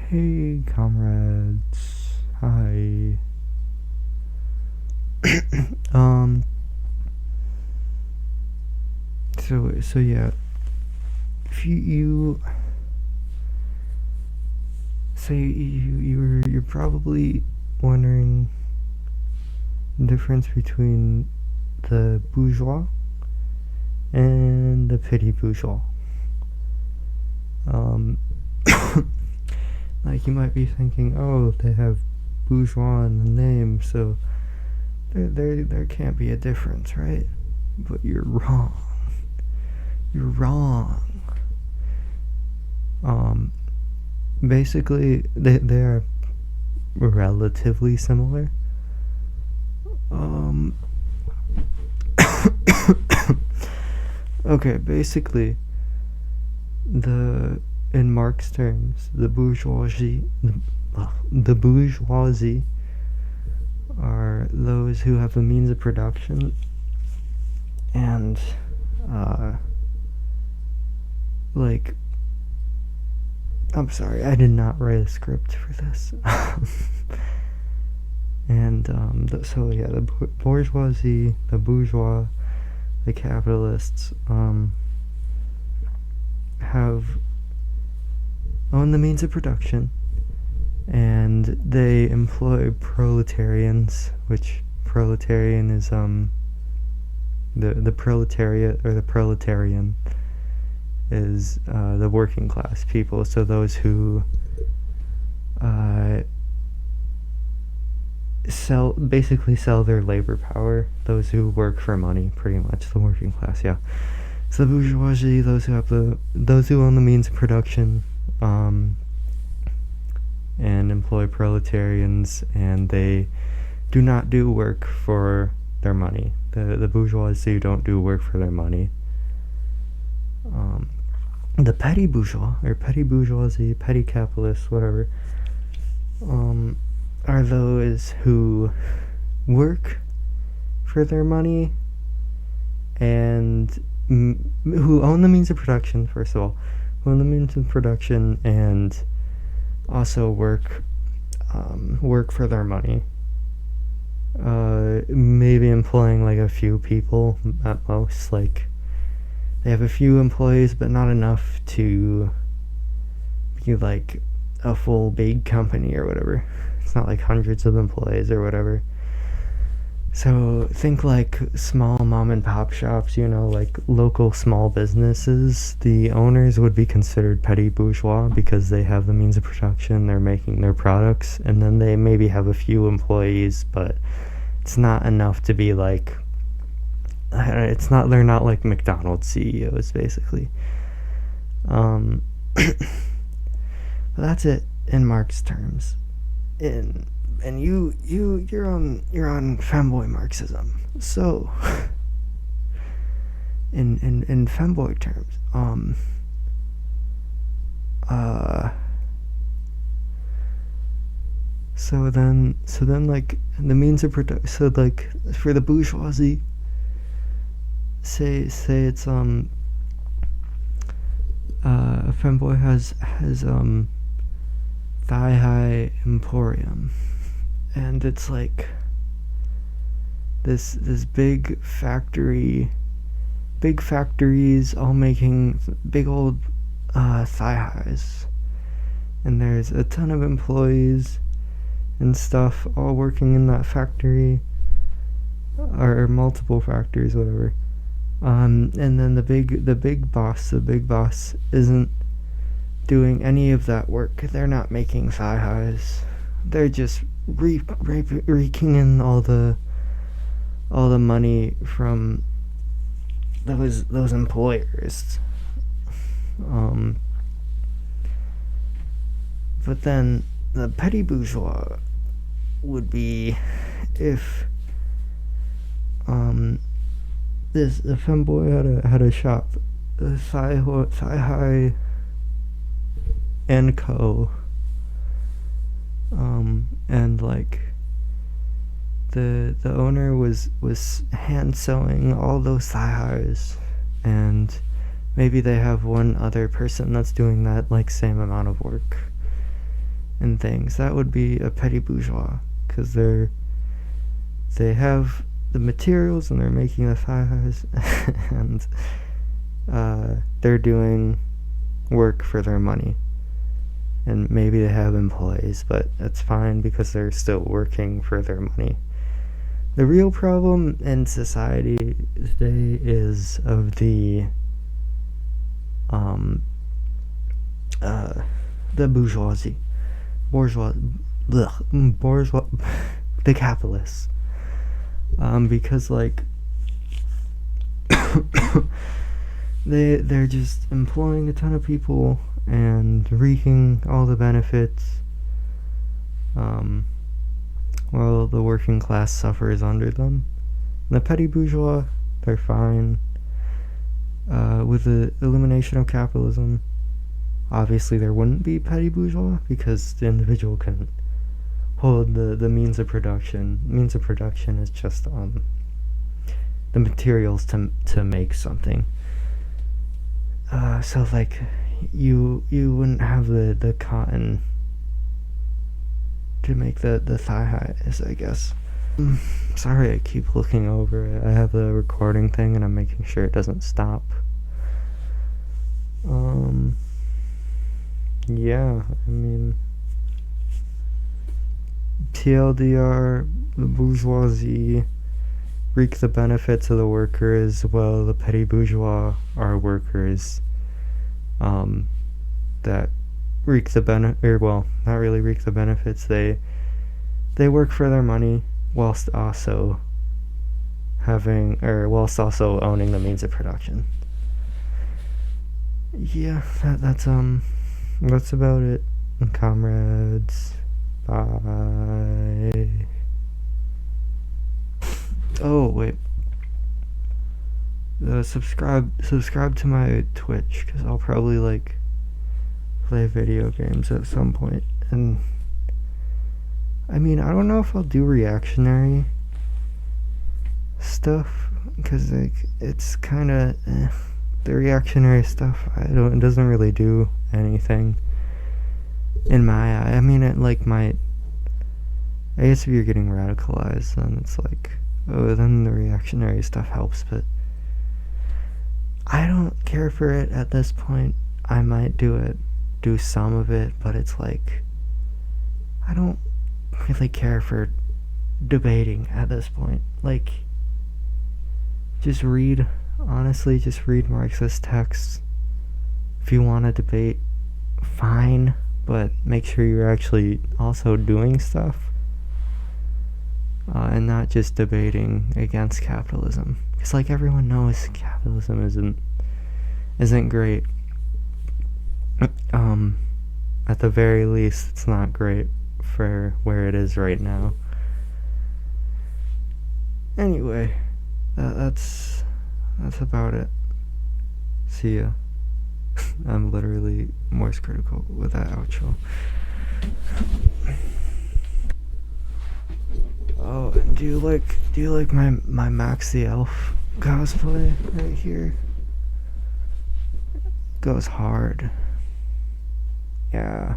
Hey, comrades. Hi. um. So yeah. If you're probably wondering the difference between the bourgeois and the petty-bourgeois. Like you might be thinking, oh, they have bourgeois in the name, so there can't be a difference, right? But you're wrong. You're wrong. Basically, they are relatively similar. Okay, basically, in Marx terms, the bourgeoisie are those who have the means of production and I'm sorry, I did not write a script for this. And so yeah, the bourgeoisie, the bourgeois, the capitalists own the means of production, and they employ proletarians, which proletarian is the proletariat, or the proletarian is the working class people, so those who sell their labor power, those who work for money, pretty much the working class. Yeah. So the bourgeoisie, those who own the means of production, and employ proletarians, and they do not do work for their money. The bourgeoisie don't do work for their money. The petty bourgeois, or petty bourgeoisie, petty capitalists, whatever, are those who work for their money and who own the means of production, first of all, who own the means of production and also work for their money. Maybe employing like a few people at most, like they have a few employees but not enough to be like a full big company or whatever. It's not like hundreds of employees or whatever. So think like small mom and pop shops, like local small businesses. The owners would be considered petty bourgeois because they have the means of production, they're making their products, and then they maybe have a few employees, but it's not enough to be like, they're not like McDonald's CEOs, basically. That's it in Marx terms. And you're on Femboy Marxism. So in Femboy terms, so then like the means of production, so like for the bourgeoisie, say it's a Femboy has thigh high emporium, and it's like this big factories all making big old thigh highs, and there's a ton of employees and stuff all working in that factory, or multiple factories, whatever. And then the big boss isn't doing any of that work. They're not making thigh highs. They're just raking in all the money from those employers. But then the petty bourgeois would be if the Femboy had a shop, Thigh High and Co. And like the owner was hand sewing all those thigh highs, and maybe they have one other person that's doing that like same amount of work. and things. That would be a petty bourgeois, because they have the materials and they're making the fires and they're doing work for their money. And maybe they have employees, but it's fine because they're still working for their money. The real problem in society today is of the bourgeoisie. Bourgeois, the capitalists. Because like they're just employing a ton of people and reaping all the benefits, while the working class suffers under them. The petty bourgeois, they're fine. With the elimination of capitalism, obviously there wouldn't be petty bourgeois because the individual can hold the means of production. Means of production is just the materials to make something. So like you wouldn't have the cotton to make the thigh highs, I guess. Sorry, I keep looking over it. I have the recording thing and I'm making sure it doesn't stop. Yeah, I mean, TLDR, the bourgeoisie reap the benefits of the workers, while the petty bourgeois are workers that reap the not really reap the benefits. They work for their money whilst also owning the means of production. Yeah, that's about it, comrades. Bye. Oh wait, subscribe to my Twitch, because I'll probably like play video games at some point. And I mean, I don't know if I'll do reactionary stuff, because like it's kind of the reactionary stuff. It doesn't really do anything in my eye. I mean, it like might. I guess if you're getting radicalized, then it's like, oh, then the reactionary stuff helps, but I don't care for it at this point. I might do some of it, but it's like, I don't really care for debating at this point. Like, just read Marxist texts. If you want to debate, fine, but make sure you're actually also doing stuff. And not just debating against capitalism, because like everyone knows capitalism isn't great. At the very least, it's not great for where it is right now. Anyway, that's about it. See ya. I'm literally Morse critical with that outro. Oh, and do you like my Max the Elf cosplay right here? Goes hard. Yeah.